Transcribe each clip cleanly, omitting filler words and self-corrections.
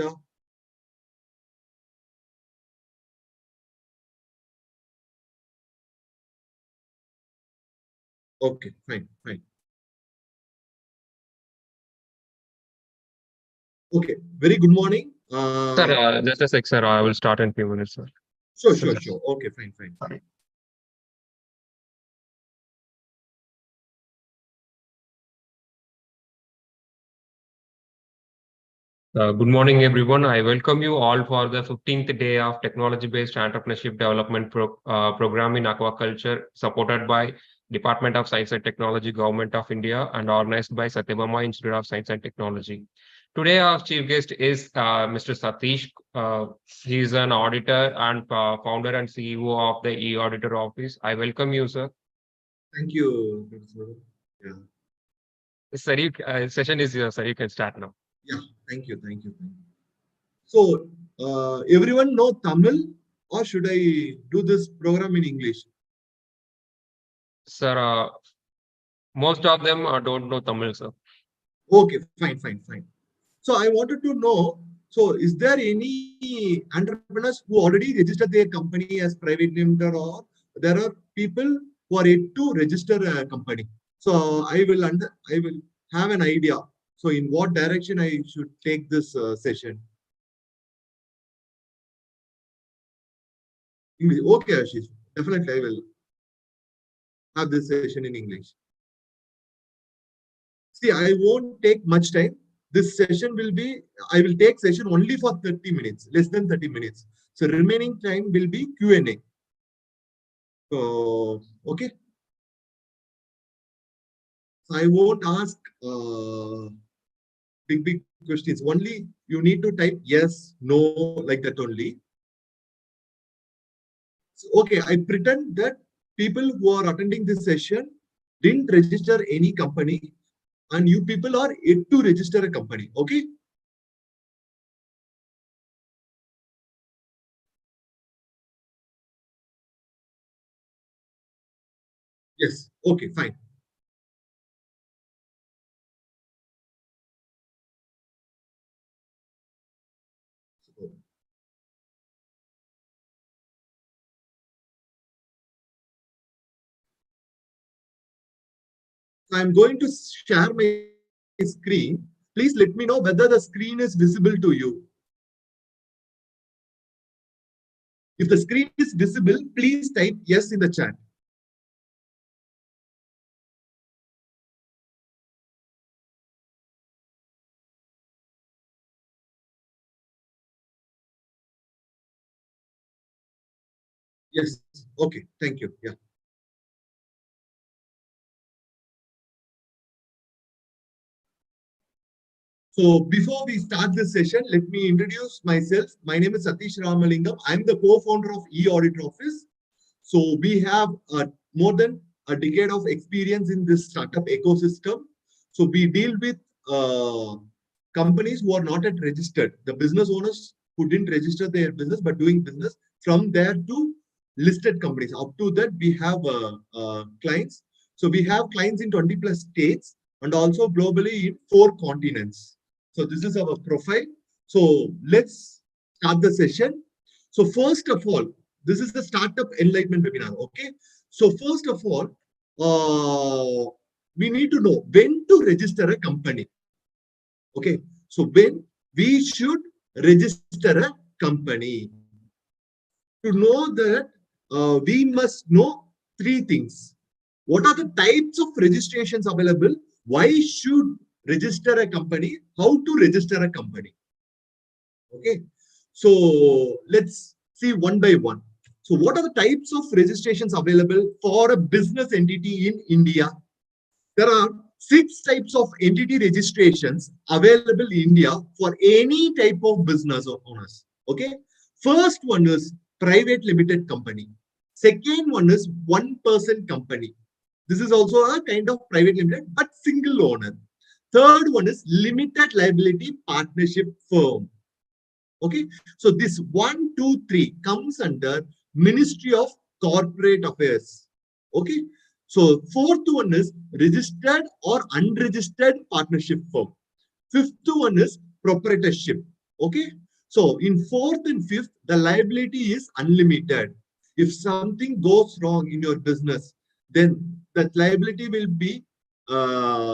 Anita? Okay, fine. Okay, very good morning. Sir, just a sec, sir. I will start in few minutes, sir. Sure. Okay, fine. Good morning, everyone. I welcome you all for the 15th day of Technology-Based Entrepreneurship Development Program in Aquaculture, supported by Department of Science and Technology, Government of India, and organized by Sathyabama Institute of Science and Technology. Today, our chief guest is Mr. Satish. He is an auditor and founder and CEO of the e-auditor office. I welcome you, sir. Thank you. Yeah. Sir, session is here, sir. You can start now. Yeah, thank you. So, everyone know Tamil, or should I do this program in English? Sir, most of them don't know Tamil, sir. Okay, fine. So, I wanted to know, so is there any entrepreneurs who already registered their company as private limited, or there are people who are yet to register a company? So, I will have an idea. So, in what direction I should take this session? English. Okay, Ashish. Definitely, I will have this session in English. See, I won't take much time. This session will be, I will take session only for 30 minutes, less than 30 minutes. So remaining time will be Q&A. So, okay. So I won't ask big questions. Only you need to type yes, no, like that only. So, okay, I pretend that people who are attending this session didn't register any company, and you people are yet to register a company. Okay. Yes. Okay, fine. I'm going to share my screen. Please let me know whether the screen is visible to you. If the screen is visible, please type yes in the chat. Yes. Okay. Thank you. Yeah. So before we start this session, let me introduce myself. My name is Satish Ramalingam. I'm the co-founder of e-audit office. So we have more than a decade of experience in this startup ecosystem. So we deal with companies who are not yet registered, the business owners who didn't register their business but doing business, from there to listed companies. Up to that, we have clients. So we have clients in 20 plus states and also globally in 4 continents. So this is our profile. So let's start the session. So first of all, this is the startup enlightenment webinar. Okay. So first of all, we need to know when to register a company. Okay. So when we should register a company. To know that, we must know 3 things. What are the types of registrations available? Why should register a company? How to register a company? Okay. So let's see one by one. So what are the types of registrations available for a business entity in India? There are 6 types of entity registrations available in India for any type of business owners. Okay. First one is private limited company. Second one is one person company. This is also a kind of private limited but single owner. Third one is limited liability partnership firm. Okay, so this 1, 2, 3 comes under Ministry of Corporate Affairs. Okay, so fourth one is registered or unregistered partnership firm. Fifth one is proprietorship. Okay. So in fourth and fifth, the liability is unlimited. If something goes wrong in your business, then that liability will be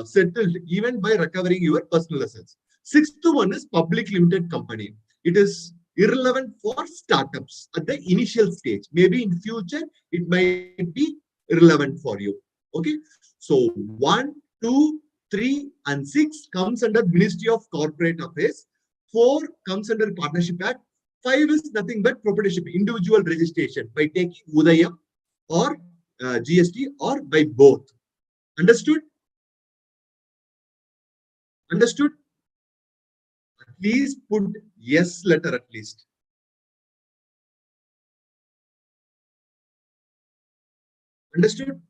settled even by recovering your personal assets. Sixth one is public limited company. It is irrelevant for startups at the initial stage. Maybe in future, it might be irrelevant for you. Okay. So 1, 2, 3, and 6 comes under Ministry of Corporate Affairs. 4 comes under Partnership Act. 5 is nothing but proprietorship, individual registration by taking Udayam or GST or by both. Understood? Understood? At least put yes letter at least. Understood?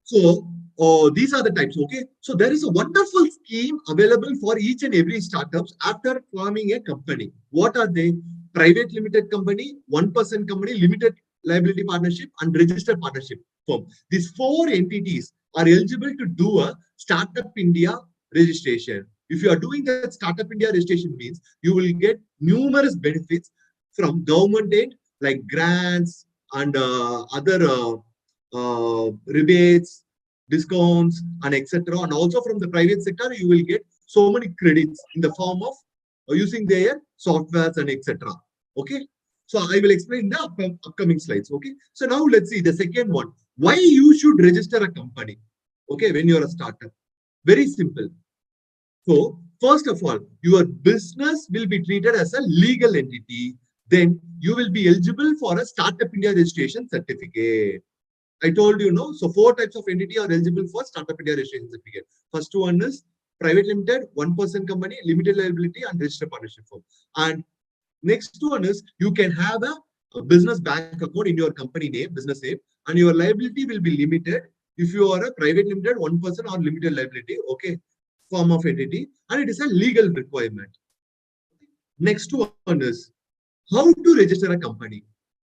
So these are the types. Okay. So there is a wonderful scheme available for each and every startups after forming a company. What are they? Private limited company, 1% company, limited liability partnership, and registered partnership firm. These 4 entities are eligible to do a Startup India registration. If you are doing that Startup India registration means you will get numerous benefits from government aid like grants and other rebates, discounts, and etc. And also from the private sector, you will get so many credits in the form of using their softwares and etc. Okay. So I will explain the upcoming slides. Okay. So now let's see the second one. Why you should register a company? Okay, when you're a startup. Very simple. So first of all, your business will be treated as a legal entity. Then you will be eligible for a Startup India registration certificate. I told you, no. So 4 types of entity are eligible for Startup India registration certificate. First one is private limited, 1% company, limited liability, and registered partnership firm. And next one is you can have a business bank account in your company name, business name, and your liability will be limited if you are a private limited, 1% or limited liability, okay, form of entity, and it is a legal requirement. Next one is how to register a company,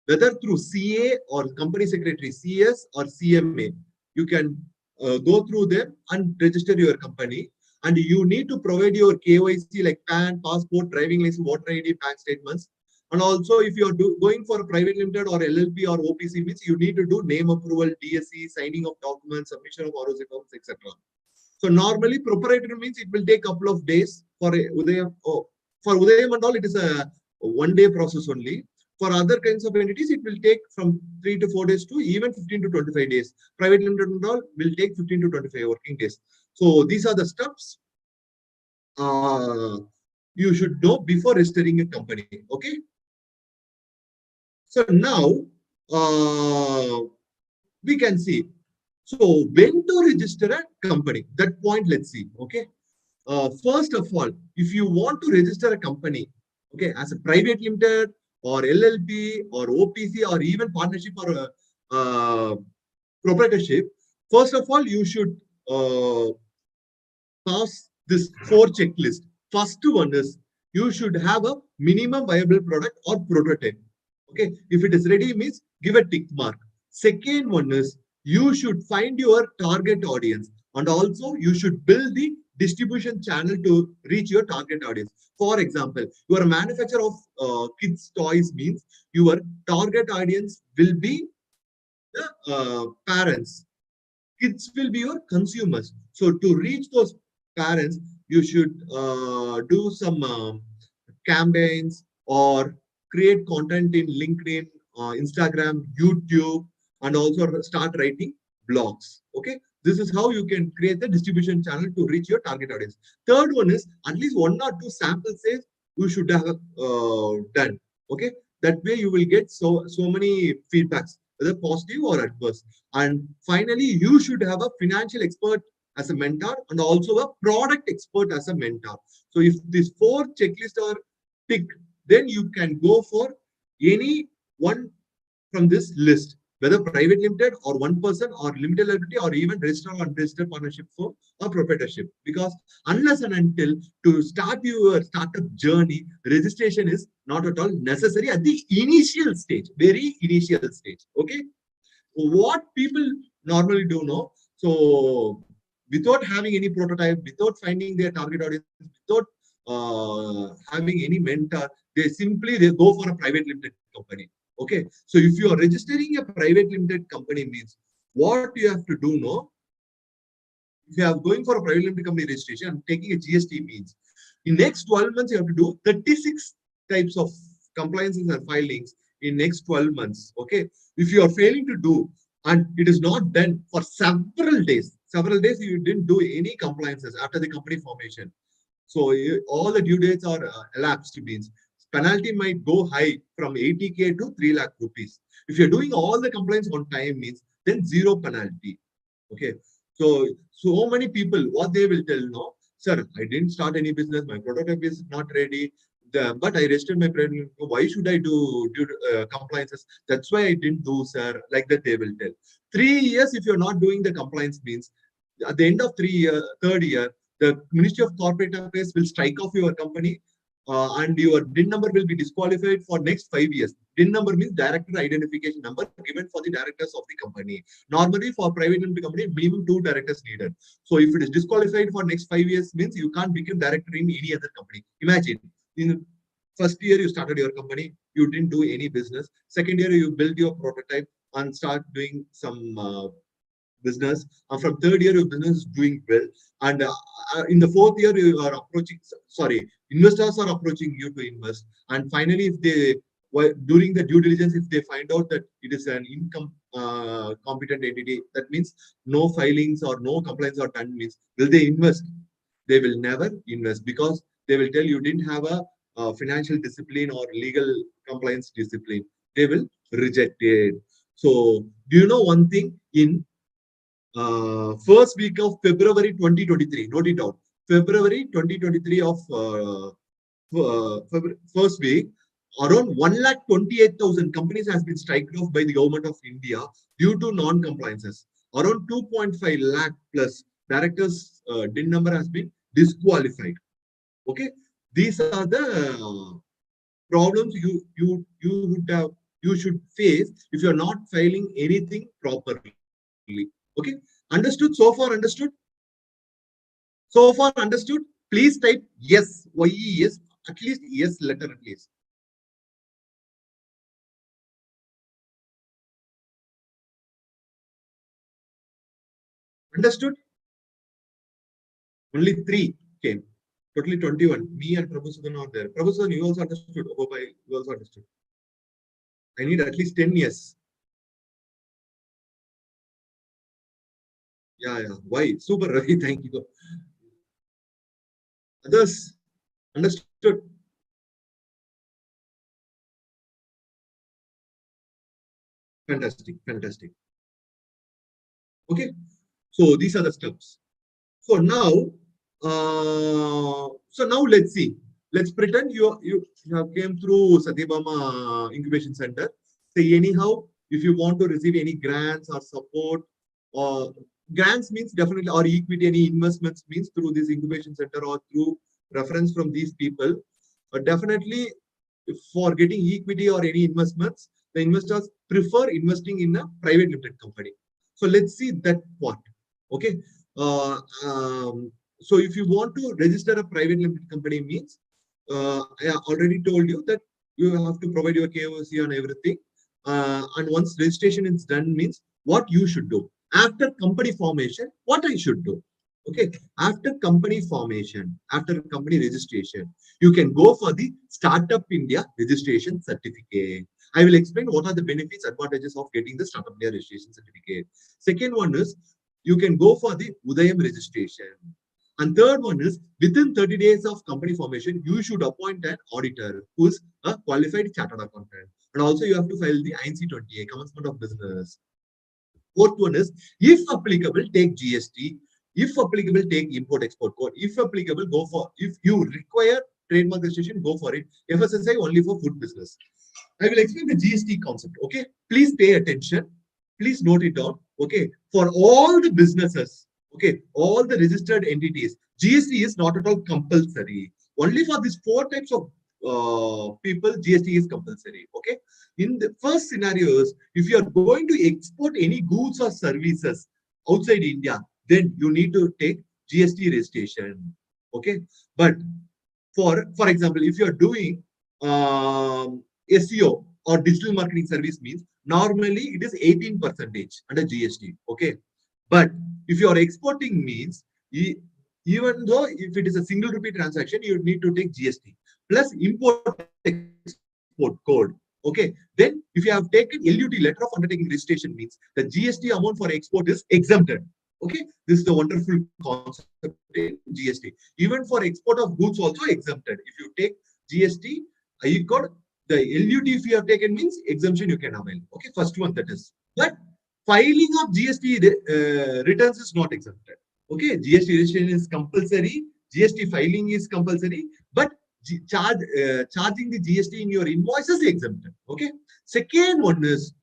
whether through CA or company secretary CS or CMA. You can go through them and register your company. And you need to provide your KYC like PAN, passport, driving license, voter ID, bank statements. And also, if you are going for a private limited or LLP or OPC, means you need to do name approval, DSC, signing of documents, submission of ROC forms, etc. So normally, proprietary means it will take a couple of days for Udayam. Oh, for Udayam and all, it is a 1-day process only. For other kinds of entities, it will take from 3 to 4 days to even 15 to 25 days. Private limited and all will take 15 to 25 working days. So these are the steps you should know before registering a company. Okay. So now we can see. So when to register a company? That point, let's see. Okay. First of all, if you want to register a company, okay, as a private limited or LLP or OPC or even partnership or proprietorship, first of all, you should pass this 4 checklist. First one is you should have a minimum viable product or prototype. Okay, if it is ready, means give a tick mark. Second one is you should find your target audience, and also you should build the distribution channel to reach your target audience. For example, you are a manufacturer of kids toys, means your target audience will be the parents. Kids will be your consumers. So to reach those parents, you should do some campaigns or create content in LinkedIn, Instagram, YouTube, and also start writing blogs. Okay, this is how you can create the distribution channel to reach your target audience. Third one is at least 1 or 2 sample sales you should have done. Okay, that way you will get so many feedbacks, whether positive or adverse. And finally, you should have a financial expert as a mentor and also a product expert as a mentor. So if these 4 checklists are ticked, then you can go for any one from this list, whether private limited or 1% or limited liability or even registered or unregistered partnership firm or proprietorship. Because unless and until to start your startup journey, registration is not at all necessary at the initial stage, very initial stage. Okay. What people normally do know. So without having any prototype, without finding their target audience, without having any mentor, they go for a private limited company. Okay, so if you are registering a private limited company means what you have to do now. If you are going for a private limited company registration and taking a GST means in next 12 months you have to do 36 types of compliances and filings in next 12 months. Okay, if you are failing to do and it is not done for several days you didn't do any compliances after the company formation. So all the due dates are elapsed means penalty might go high from 80K to 3 lakh rupees. If you're doing all the compliance on time means then zero penalty. Okay. So many people, what they will tell now, sir, I didn't start any business. My prototype is not ready. But I registered my prototype. Why should I do compliances? That's why I didn't do, sir. Like that, they will tell. 3 years, if you're not doing the compliance means, at the end of third year, the Ministry of Corporate Affairs will strike off your company and your DIN number will be disqualified for next 5 years. DIN number means director identification number given for the directors of the company. Normally, for private limited company, minimum 2 directors needed. So if it is disqualified for next 5 years, means you can't become director in any other company. Imagine, in first year you started your company, you didn't do any business. Second year you build your prototype and start doing some business. From third year, your business is doing well. And in the fourth year, you are approaching, sorry, investors are approaching you to invest. And finally, if they, during the due diligence, if they find out that it is an income competent entity, that means no filings or no compliance are done means, will they invest? They will never invest because they will tell you didn't have a financial discipline or legal compliance discipline. They will reject it. So, do you know one thing? In first week of February 2023, note it down. February 2023 of first week, around 128,000 companies has been stricken off by the government of India due to non-compliances. Around 2.5 lakh plus directors DIN number has been disqualified. Okay, these are the problems you should face if you are not filing anything properly. Okay, understood? So far understood? So far understood? Please type yes, yes, at least yes letter at least. Understood? Only 3 came. Totally 21. Me and Prabhu Sudan are there. Prabhu Sudan, you also understood. Oh, you also understood. I need at least 10 years. Yeah. Why? Super, Ravi. Thank you. Others understood. Fantastic. Okay. So these are the steps. So now let's see. Let's pretend you have came through Sathyabama Incubation Center. Say anyhow, if you want to receive any grants or support, or grants means definitely, or equity, any investments means through this incubation center or through reference from these people. Definitely, for getting equity or any investments, the investors prefer investing in a private limited company. So let's see that part. Okay. Uh, um, so if you want to register a private limited company means, I already told you that you have to provide your KYC and everything. And once registration is done means what you should do. After company formation, what I should do. Okay. After company formation, after company registration, you can go for the Startup India registration certificate. I will explain what are the benefits, advantages of getting the Startup India registration certificate. Second one is you can go for the Udayam registration. And third one is within 30 days of company formation, you should appoint an auditor who is a qualified chartered accountant. And also you have to file the INC-20A, commencement of business. Fourth one is, if applicable, take GST. If applicable, take import-export code. If applicable, go for, if you require trademark registration, go for it. FSSI only for food business. I will explain the GST concept. Okay, please pay attention. Please note it down. Okay, for all the businesses, okay, all the registered entities, GST is not at all compulsory. Only for these 4 types of people, GST is compulsory. Okay, in the first scenarios, if you are going to export any goods or services, outside India, then you need to take GST registration. Okay, but for example, if you are doing SEO or digital marketing service means normally it is 18% under GST. Okay, but if you are exporting means even though if it is a single rupee transaction, you need to take GST plus import export code. Okay, then if you have taken LUT, letter of undertaking registration, means the GST amount for export is exempted. Okay, this is the wonderful concept in GST. Even for export of goods also exempted. If you take GST, you got the LUT if you have taken means exemption you can avail. Okay, first one that is. But filing of GST returns is not exempted. Okay, GST registration is compulsory. GST filing is compulsory, but charging the GST in your invoice is exempted. Okay. Second one is,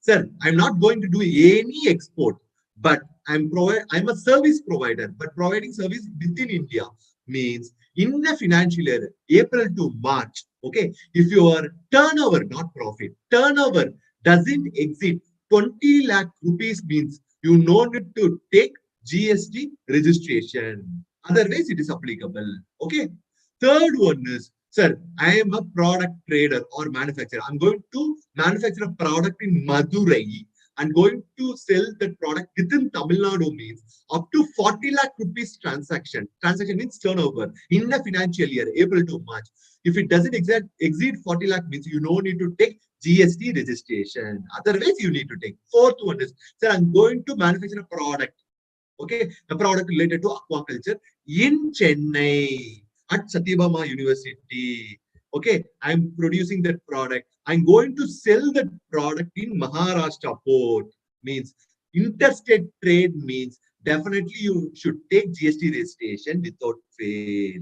sir, I'm not going to do any export, but I'm a service provider, but providing service within India means in the financial year, April to March. Okay, if your turnover, not profit, turnover doesn't exceed 20 lakh rupees means you no need to take GST registration. Otherwise, it is applicable. Okay. Third one is, sir, I am a product trader or manufacturer. I'm going to manufacture a product in Madurai and going to sell that product within Tamil Nadu means up to 40 lakh rupees transaction. Transaction means turnover in a financial year, April to March. If it doesn't exceed 40 lakh means you no need to take GST registration. Otherwise, you need to take. Fourth one is, sir, I'm going to manufacture a product. Okay, a product related to aquaculture in Chennai at Satyabama University. Okay, I'm producing that product. I'm going to sell that product in Maharashtra port. Means interstate trade means definitely you should take GST registration without fail.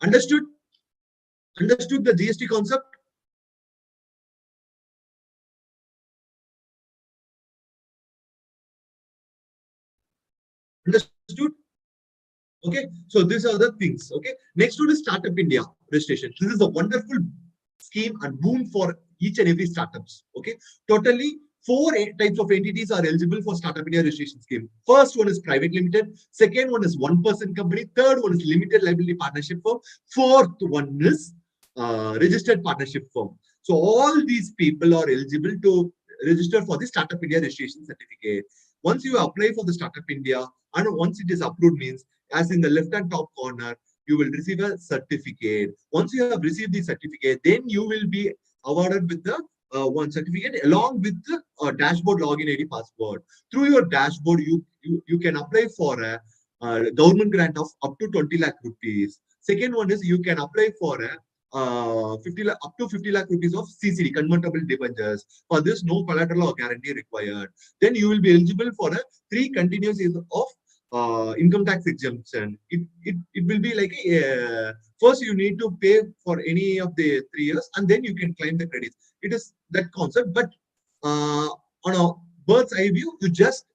Understood? Understood the GST concept? Understood? Okay, so these are the things. Okay, next one is Startup India registration. This is a wonderful scheme and boom for each and every startups. Okay, totally four types of entities are eligible for Startup India registration scheme. First one is private limited. Second one is one-person company. Third one is limited liability partnership firm. Fourth one is registered partnership firm. So all these people are eligible to register for the Startup India registration certificate. Once you apply for the Startup India and once it is approved means, as in the left hand top corner, you will receive a certificate. Once you have received the certificate, then you will be awarded with the one certificate along with the dashboard login ID password. Through your dashboard, you can apply for a government grant of up to 20 lakh rupees. Second one is you can apply for a 50 lakh, up to 50 lakh rupees of CCD, convertible debentures. For this, no collateral or guarantee required. Then you will be eligible for a 3 continuous years of income tax exemption. It will be like first you need to pay for any of the 3 years and then you can claim the credits. It is that concept, but on a bird's eye view, you just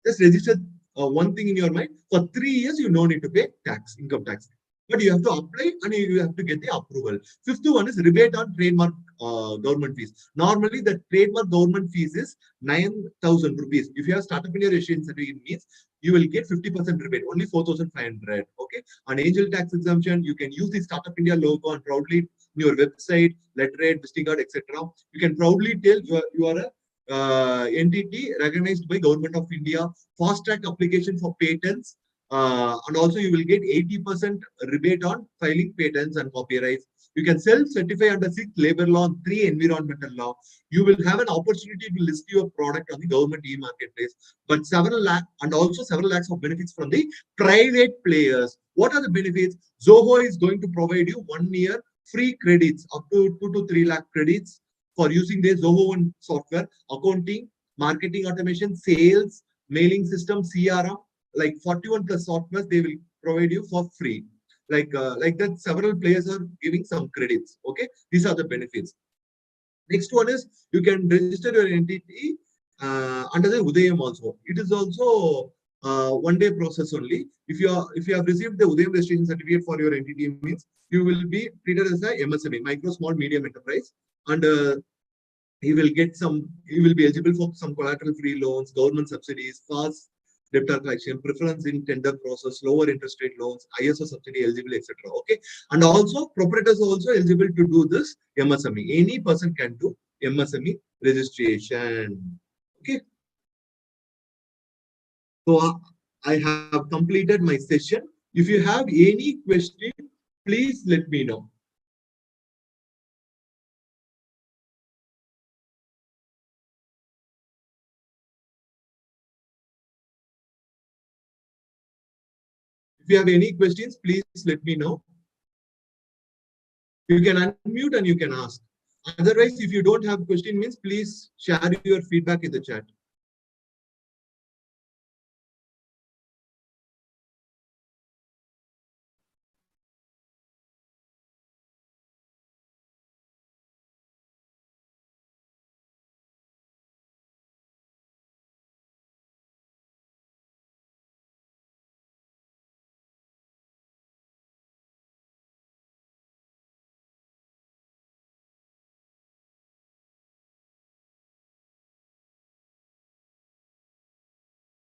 register one thing in your mind. For 3 years, you no need to pay tax, income tax. But you have to apply and you have to get the approval. Fifth one is rebate on trademark government fees. Normally, the trademark government fees is 9,000 rupees. If you have startup in your registration certificate, means you will get 50% rebate, only 4,500. Okay. On angel tax exemption, you can use the Startup India logo and proudly in your website, letterhead, visiting card, etc. You can proudly tell you are a entity recognized by Government of India, fast track application for patents, and also you will get 80% rebate on filing patents and copyrights. You can self-certify under 6 labor law and 3 environmental law. You will have an opportunity to list your product on the government e-marketplace, but several lakh and also several lakhs of benefits from the private players. What are the benefits? Zoho is going to provide you 1 year free credits up to 2 to 3 lakh credits for using their Zoho One software, accounting, marketing automation, sales, mailing system, CRM, like 41 plus softwares they will provide you for free. Like that, several players are giving some credits. Okay, these are the benefits. Next one is you can register your entity under the Udayam also. It is also 1-day process only. If you have received the Udayam registration certificate for your entity means you will be treated as a MSME, micro, small, medium enterprise, and he will be eligible for some collateral-free loans, government subsidies, fast debtor collection, preference in tender process, lower interest rate loans, ISO subsidy eligible, etc. Okay, and also proprietors are also eligible to do this MSME. Any person can do MSME registration. Okay, so I have completed my session. If you have any question, please let me know. If you have any questions, please let me know. You can unmute and you can ask. Otherwise, if you don't have question means, please share your feedback in the chat.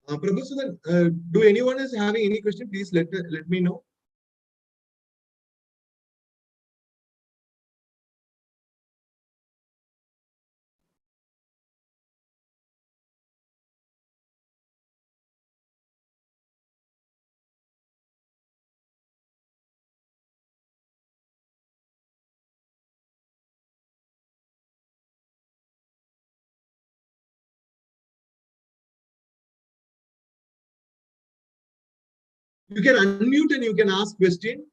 Prabhu, do anyone is having any question? Please let me know. You can unmute and you can ask question.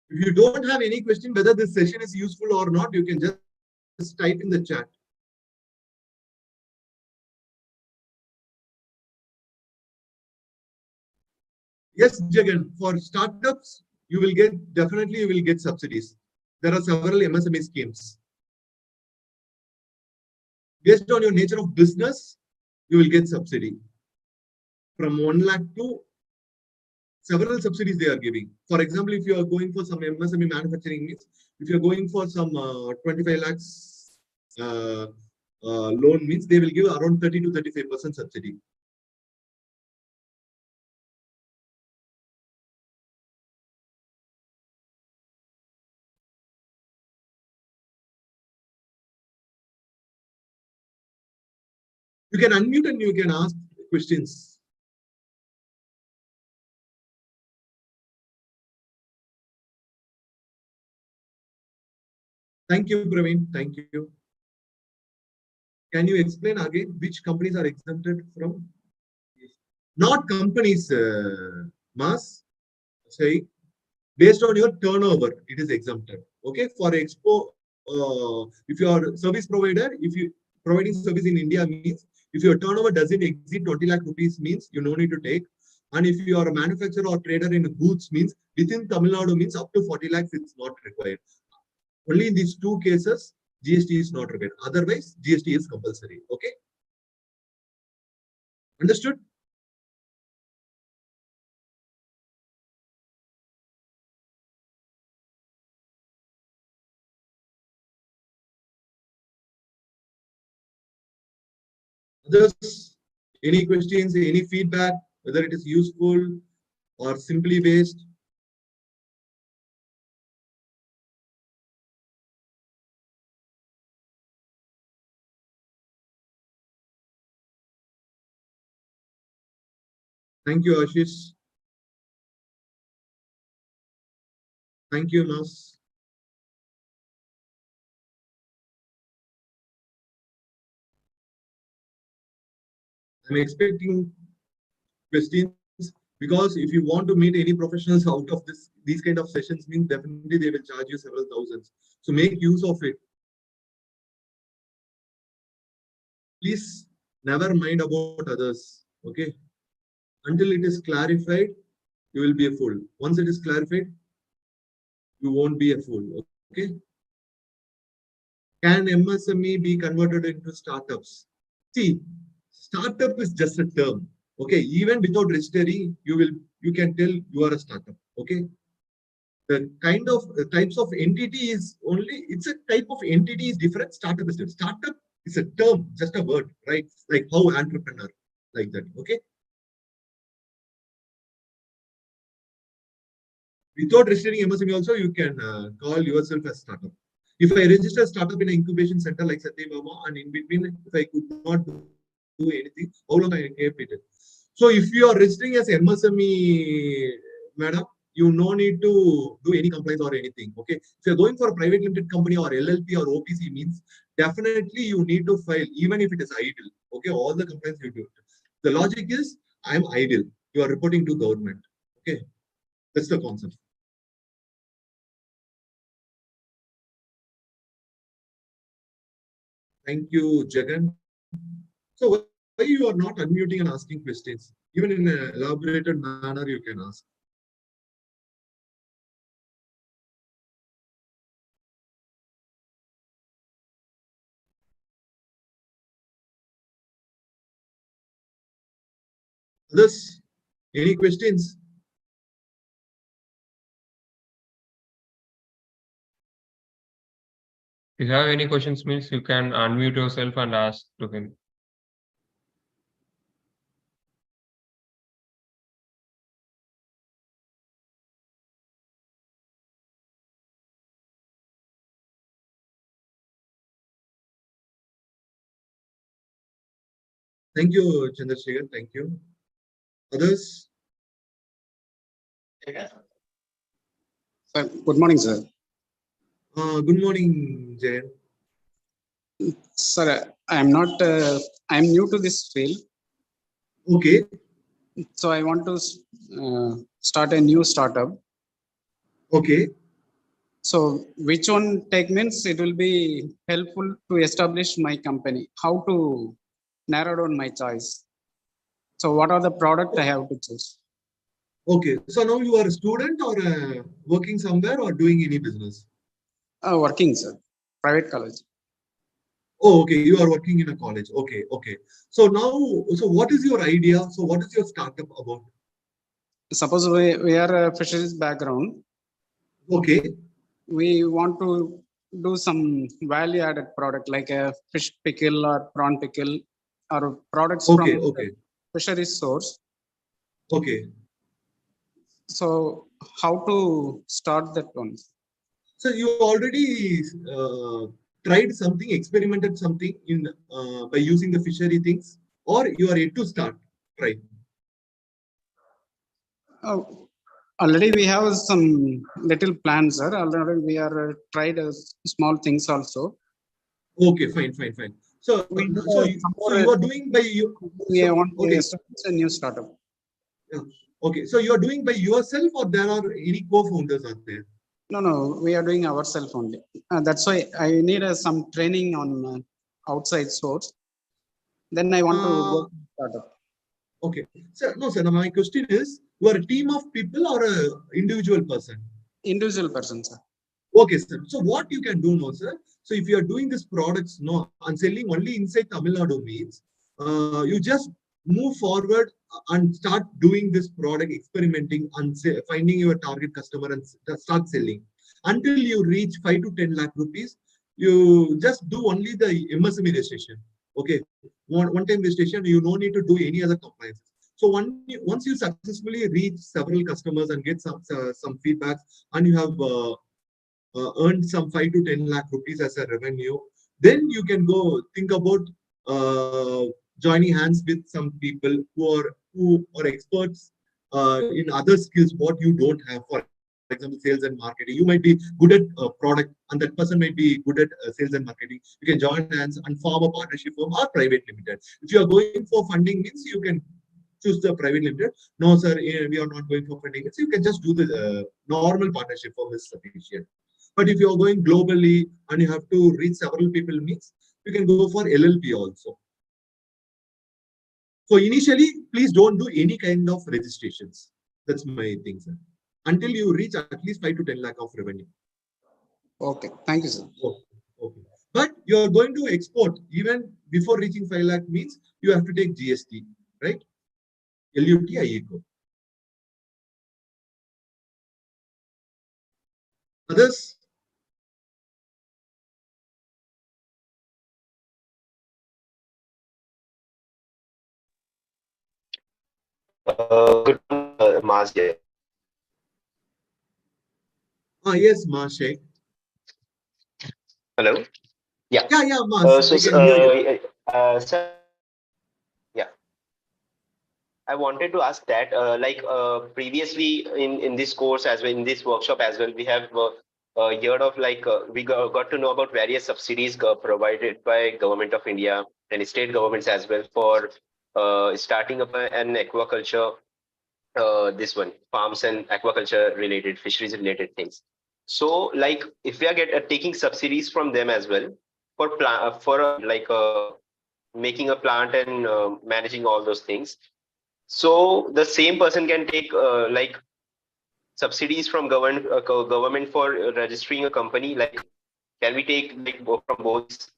If you don't have any question, whether this session is useful or not, you can just type in the chat. Yes, Jagan, for startups, you will get subsidies. There are several MSME schemes. Based on your nature of business, you will get subsidy. From 1 lakh to several subsidies they are giving. For example, if you are going for some MSME manufacturing means, if you're going for some 25 lakhs loan means, they will give around 30 to 35% subsidy. You can unmute and you can ask questions. Thank you, Praveen. Thank you. Can you explain again which companies are exempted from? Not companies, Mas. Say, based on your turnover, it is exempted. Okay, for Expo, if you are service provider, if you providing service in India means, if your turnover doesn't exceed 20 lakh rupees means you no need to take. And if you are a manufacturer or trader in goods means within Tamil Nadu means up to 40 lakhs, it's not required. Only in these two cases, GST is not required. Otherwise, GST is compulsory. Okay. Understood? Others, any questions, any feedback, whether it is useful or simply waste? Thank you, Ashish. Thank you, Mas. I'm expecting questions because if you want to meet any professionals out of these kind of sessions, means definitely they will charge you several thousands. So make use of it. Please never mind about others. Okay. Until it is clarified, you will be a fool. Once it is clarified, you won't be a fool. Okay. Can MSME be converted into startups? See, startup is just a term. Okay, even without registering, you can tell you are a startup. Okay. The kind of types of entity is only, it's a type of entity is different. Startup is different. Startup is a term, just a word, right? Like how entrepreneur, like that. Okay. Without registering MSME also, you can call yourself as startup. If I register a startup in an incubation center like Satyabama, and in between, if I could not do anything, how long I can keep it? So if you are registering as MSME, madam, you no need to do any compliance or anything. Okay. If you're going for a private limited company or LLP or OPC means, definitely you need to file, even if it is idle. Okay. All the compliance you do. The logic is, I'm idle. You are reporting to government. Okay. That's the concept. Thank you, Jagan. So why you are not unmuting and asking questions? Even in an elaborated manner, you can ask. Others, any questions? If you have any questions, means you can unmute yourself and ask to him. Thank you, Chandrasekhar. Thank you. Others? Sir, good morning, sir. Good morning, Jayan. Sir, I am not. I am new to this field, Okay. so I want to start a new startup. Okay. So, which one take means it will be helpful to establish my company? How to narrow down my choice? So, what are the product I have to choose? Okay. So now you are a student or working somewhere or doing any business? Working, sir. Private college. Oh, okay. You are working in a college. Okay. Okay. So now, so what is your idea? So what is your startup about? Suppose we are a fisheries background. Okay. We want to do some value added product like a fish pickle or prawn pickle or products Okay. from Okay. fisheries source. Okay. So how to start that one? So you already tried something, experimented something in by using the fishery things, or you are yet to start try? Already we have some little plans, sir. Already we are tried small things also. Okay, fine, fine, fine. So We so you are doing by you. we So, want to okay, establish a new startup. yeah. Okay. So you are doing by yourself, or there are any co-founders out there? No, we are doing ourselves only. That's why I need some training on outside source. Then I want to Uh, go to startup. okay. So no, sir. My question is: you are a team of people or a individual person? Individual person, sir. Okay, sir. So what you can do now, sir? So if you are doing these products no and selling only inside Tamil Nadu means, you just move forward and start doing this product, experimenting and finding your target customer and start selling. Until you reach 5 to 10 lakh rupees, you just do only the MSME registration. Okay, one time registration, you no need to do any other compliance. So once you successfully reach several customers and get some feedbacks, and you have earned some 5 to 10 lakh rupees as a revenue, then you can go think about joining hands with some people who are experts in other skills what you don't have. For example, sales and marketing. You might be good at product, and that person might be good at sales and marketing. You can join hands and form a partnership firm or private limited. If you are going for funding, means you can choose the private limited. No, sir, we are not going for funding. So you can just do the normal partnership firm is sufficient. But if you're going globally and you have to reach several people means, you can go for LLP also. So initially, please don't do any kind of registrations. That's my thing, sir. Until you reach at least 5 to 10 lakh of revenue. Okay, thank you, sir. Okay. Okay. But you are going to export even before reaching 5 lakh means you have to take GST, right? LUT, IECO. Others? Good, Mars here. Yes, Mashek. Hello. Yeah. Yeah, Mas, we can hear you. Sir, yeah. I wanted to ask that, previously in this course as well, in this workshop as well, we have heard of we got to know about various subsidies provided by Government of India and state governments as well for starting up an aquaculture, this one, farms and aquaculture related, fisheries related things. So, like, if we are taking subsidies from them as well for making a plant and managing all those things, so the same person can take subsidies from government for registering a company. Like, can we take from both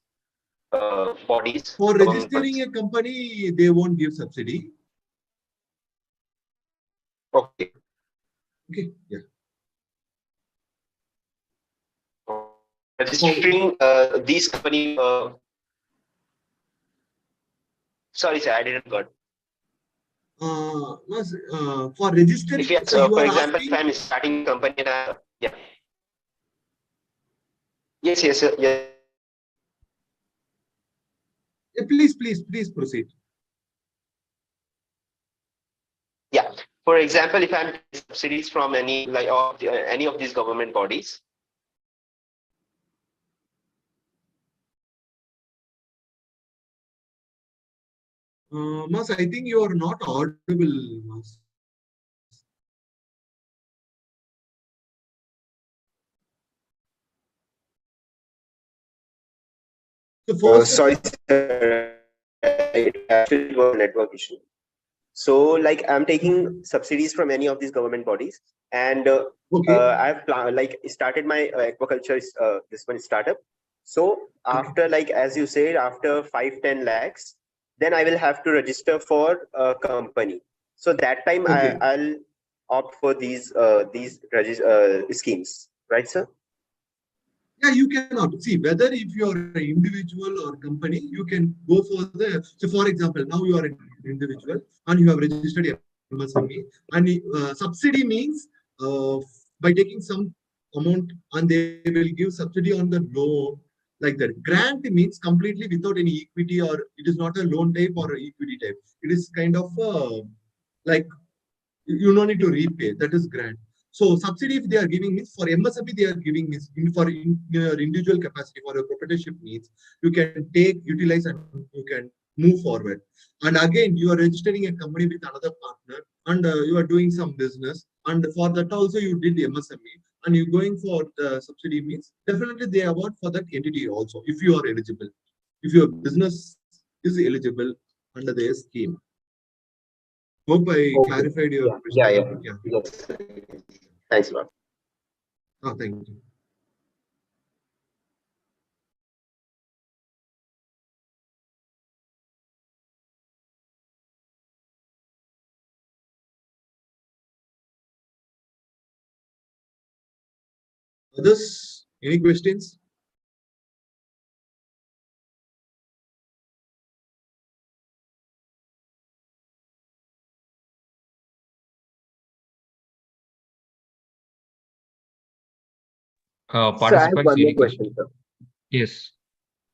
bodies? For government registering bodies? a company, they won't give subsidy. Okay. Okay, yeah. Registering these company. Sorry, sir, I didn't got. Mas, for registering, If you, so you for are example, if asking. I'm starting a company, yeah. Yes, yes, sir. Yeah. Please proceed. Yeah. For example, if I'm getting subsidies from any any of these government bodies. Mas, I think you are not audible, Mas. So first Sorry, sir. It actually was a network issue. So, like, I'm taking subsidies from any of these government bodies, and okay. I've started my aquaculture this one startup. So after, like, as you said, after 5-10 lakhs, then I will have to register for a company. So that time Okay. I'll opt for these schemes, right, sir? Yeah, you cannot see whether if you are an individual or company, you can go for the. So, for example, now you are an individual and you have registered a MSME, and subsidy means by taking some amount and they will give subsidy on the loan. Like that, grant means completely without any equity, or it is not a loan type or equity type. It is kind of like you don't need to repay. That is grant. So subsidy, if they are giving means for MSME, they are giving means for your individual capacity for your proprietorship needs, you can take, utilize, and you can move forward. And again, you are registering a company with another partner, and you are doing some business, and for that also you did MSME, and you're going for the subsidy means definitely they award for that entity also if you are eligible. If your business is eligible under their scheme. Hope I clarified your question. Yeah. Yes. Thanks a lot. Oh, thank you. Others, any questions? So I have Participants, one more any question, question? sir. Yes.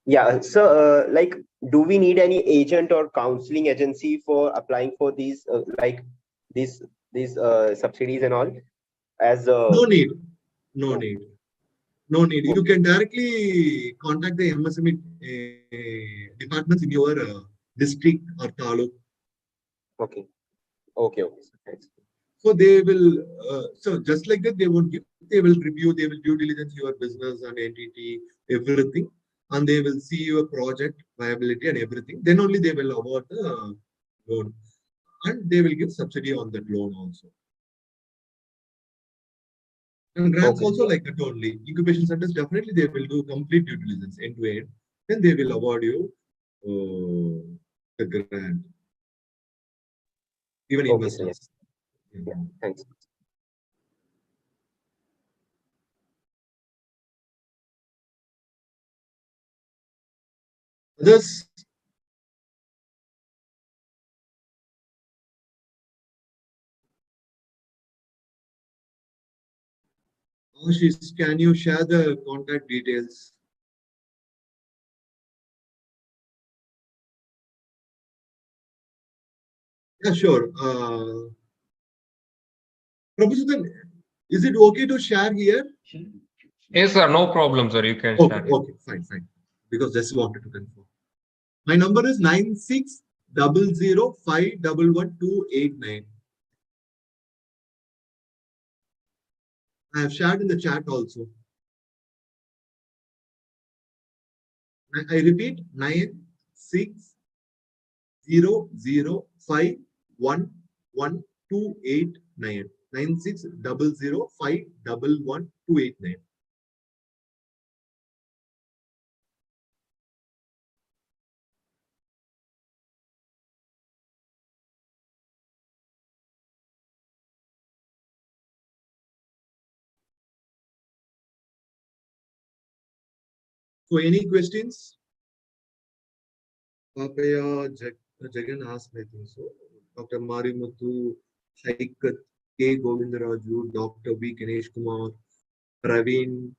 Yeah. So, like, do we need any agent or counseling agency for applying for these, these subsidies and all? As No need. No no. need. No need. You can directly contact the MSME departments in your district or taluk. Okay. Okay. Thanks. So they will, so just like that, they won't give, they will review, they will due diligence your business and entity, everything, and they will see your project viability and everything. Then only they will award the loan, and they will give subsidy on that loan also. And grants also like that only. Incubation centers, definitely they will do complete due diligence end to end. Then they will award you the grant. Even investors. Yeah. Thanks. Others? Ashish, can you share the contact details? Yeah, sure. Professor, is it okay to share here? Yes, sir. No problem, sir. You can Okay, share it. okay, fine. Because just wanted to confirm. My number is 9600511289. I have shared in the chat also. I repeat 9600511289. 9600511289. So any questions? Papaya Jagan asked, I think so. Dr. Marimuthu, Haikat, K. Govindaraju, Dr. B. Ganesh Kumar, Praveen,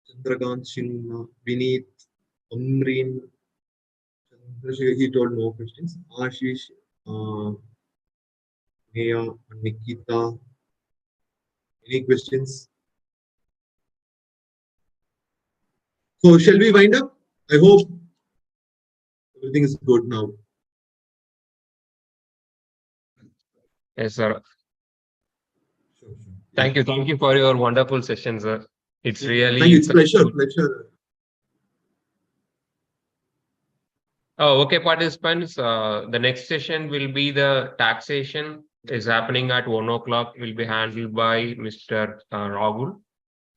Chandrakant Singh, Vineet, Amreen, he told no questions. Ashish, Neha, Nikita, any questions? So shall we wind up? I hope everything is good now. Yes, sir. Sure. Thank you. Thank you for your wonderful session, sir. It's really Thank you. It's insightful. pleasure. Oh, okay, participants. The next session will be the taxation. Is happening at 1 o'clock. Will be handled by Mr. Rahul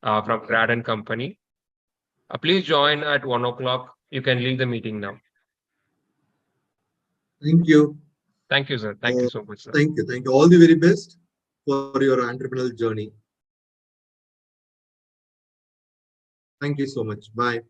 from Grad and Company. Please join at 1 o'clock. You can leave the meeting now. Thank you. Thank you, sir. Thank you so much, sir. Thank you. All the very best for your entrepreneurial journey. Thank you so much. Bye.